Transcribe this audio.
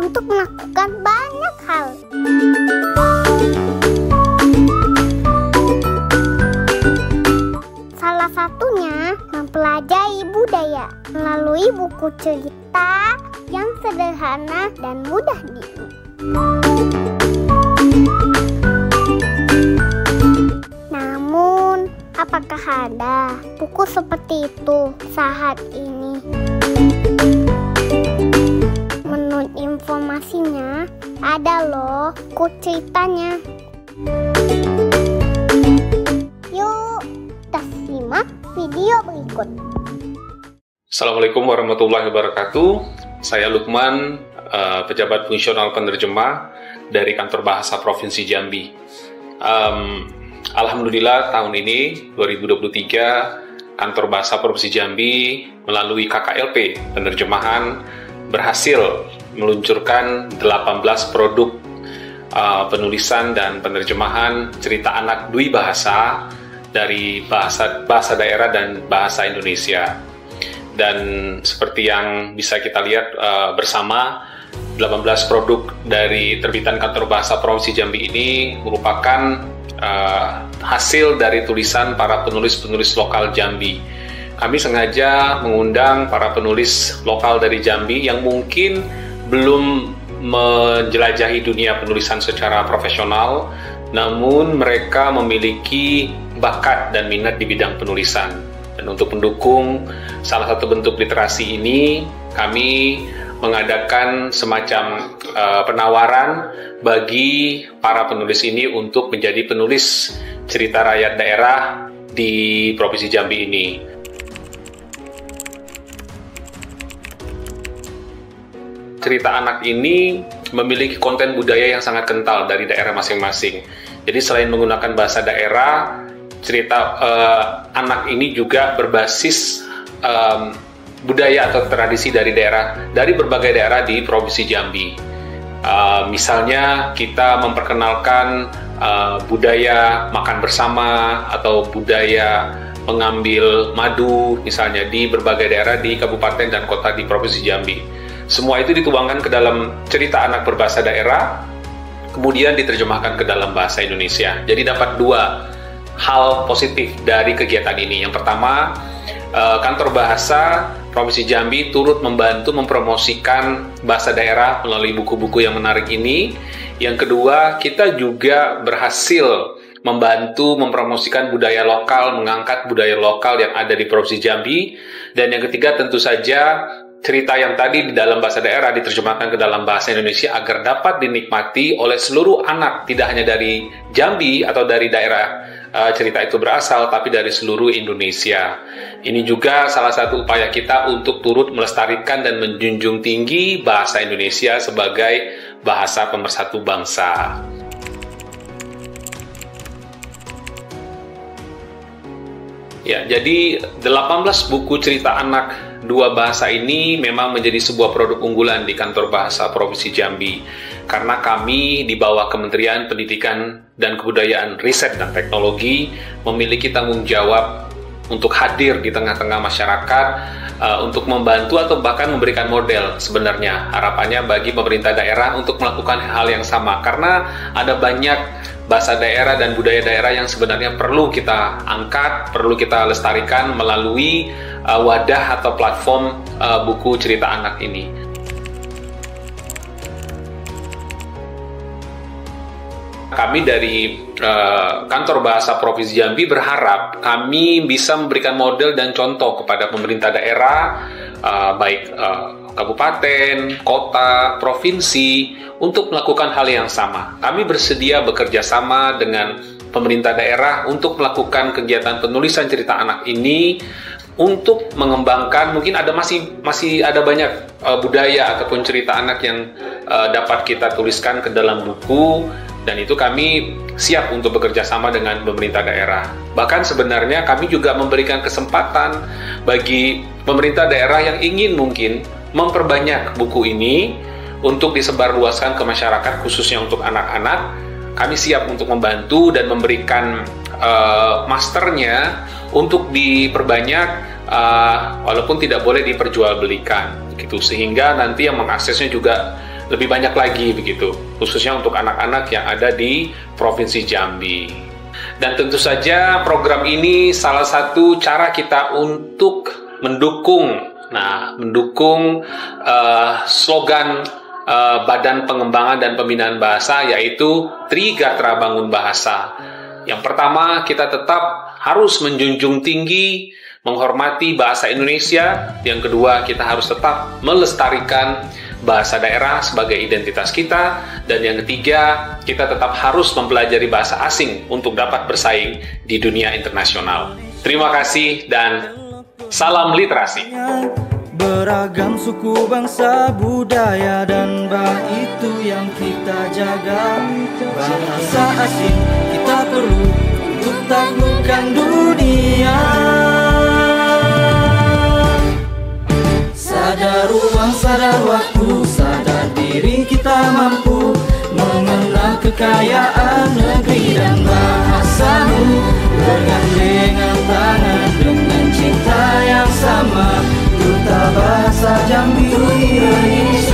untuk melakukan banyak hal. Salah satunya mempelajari budaya melalui buku cerita yang sederhana dan mudah diingat. Namun, apakah ada buku seperti itu saat ini? Menurut informasinya, ada loh buku ceritanya. Yuk, kita simak video berikut. Assalamualaikum warahmatullahi wabarakatuh. Saya Lukman, pejabat fungsional penerjemah dari Kantor Bahasa Provinsi Jambi. Alhamdulillah tahun ini 2023 Kantor Bahasa Provinsi Jambi melalui KKLP penerjemahan berhasil meluncurkan 18 produk penulisan dan penerjemahan cerita anak dwi bahasa dari bahasa daerah dan bahasa Indonesia. Dan seperti yang bisa kita lihat bersama, 18 produk dari terbitan Kantor Bahasa Provinsi Jambi ini merupakan hasil dari tulisan para penulis-penulis lokal Jambi. Kami sengaja mengundang para penulis lokal dari Jambi yang mungkin belum menjelajahi dunia penulisan secara profesional, namun mereka memiliki bakat dan minat di bidang penulisan. Dan untuk mendukung salah satu bentuk literasi ini, kami mengadakan semacam penawaran bagi para penulis ini untuk menjadi penulis cerita rakyat daerah di Provinsi Jambi ini. Cerita anak ini memiliki konten budaya yang sangat kental dari daerah masing-masing. Jadi selain menggunakan bahasa daerah, cerita anak ini juga berbasis budaya atau tradisi dari berbagai daerah di Provinsi Jambi. Misalnya kita memperkenalkan budaya makan bersama atau budaya mengambil madu misalnya di berbagai daerah di kabupaten dan kota di Provinsi Jambi. Semua itu dituangkan ke dalam cerita anak berbahasa daerah, kemudian diterjemahkan ke dalam bahasa Indonesia. Jadi dapat dua hal positif dari kegiatan ini. Yang pertama, Kantor Bahasa Provinsi Jambi turut membantu mempromosikan bahasa daerah melalui buku-buku yang menarik ini. Yang kedua, kita juga berhasil membantu mempromosikan budaya lokal, mengangkat budaya lokal yang ada di Provinsi Jambi. Dan yang ketiga, tentu saja cerita yang tadi di dalam bahasa daerah diterjemahkan ke dalam bahasa Indonesia agar dapat dinikmati oleh seluruh anak, tidak hanya dari Jambi atau dari daerah cerita itu berasal, tapi dari seluruh Indonesia. Ini juga salah satu upaya kita untuk turut melestarikan dan menjunjung tinggi bahasa Indonesia sebagai bahasa pemersatu bangsa. Ya, jadi 18 buku cerita anak dua bahasa ini memang menjadi sebuah produk unggulan di Kantor Bahasa Provinsi Jambi. Karena kami di bawah Kementerian Pendidikan dan Kebudayaan, Riset dan Teknologi memiliki tanggung jawab untuk hadir di tengah-tengah masyarakat untuk membantu atau bahkan memberikan model sebenarnya. Harapannya bagi pemerintah daerah untuk melakukan hal yang sama. Karena ada banyak bahasa daerah dan budaya daerah yang sebenarnya perlu kita angkat, perlu kita lestarikan melalui wadah atau platform buku cerita anak ini. Kami dari Kantor Bahasa Provinsi Jambi berharap kami bisa memberikan model dan contoh kepada pemerintah daerah, baik kabupaten, kota, provinsi, untuk melakukan hal yang sama. Kami bersedia bekerja sama dengan pemerintah daerah untuk melakukan kegiatan penulisan cerita anak ini untuk mengembangkan, mungkin masih ada banyak budaya ataupun cerita anak yang dapat kita tuliskan ke dalam buku, dan itu kami siap untuk bekerja sama dengan pemerintah daerah. Bahkan sebenarnya kami juga memberikan kesempatan bagi pemerintah daerah yang ingin mungkin memperbanyak buku ini untuk disebarluaskan ke masyarakat, khususnya untuk anak-anak. Kami siap untuk membantu dan memberikan masternya untuk diperbanyak, walaupun tidak boleh diperjualbelikan gitu, sehingga nanti yang mengaksesnya juga lebih banyak lagi begitu, khususnya untuk anak-anak yang ada di Provinsi Jambi. Dan tentu saja program ini salah satu cara kita untuk mendukung slogan Badan Pengembangan dan Pembinaan Bahasa, yaitu Trigatra Bangun Bahasa. Yang pertama, kita tetap harus menjunjung tinggi, menghormati bahasa Indonesia. Yang kedua, kita harus tetap melestarikan bahasa daerah sebagai identitas kita. Dan yang ketiga, kita tetap harus mempelajari bahasa asing untuk dapat bersaing di dunia internasional. Terima kasih dan salam literasi. Beragam suku, bangsa, budaya, dan bah itu yang kita jaga. Bahasa asing kita perlu untuk taklukkan dunia. Sadar ruang, sadar waktu, sadar diri kita mampu mengenal kekayaan negeri dan bahasamu. Bergandengan tangan dengan cinta yang sama, Duta Bahasa Jambi Indonesia.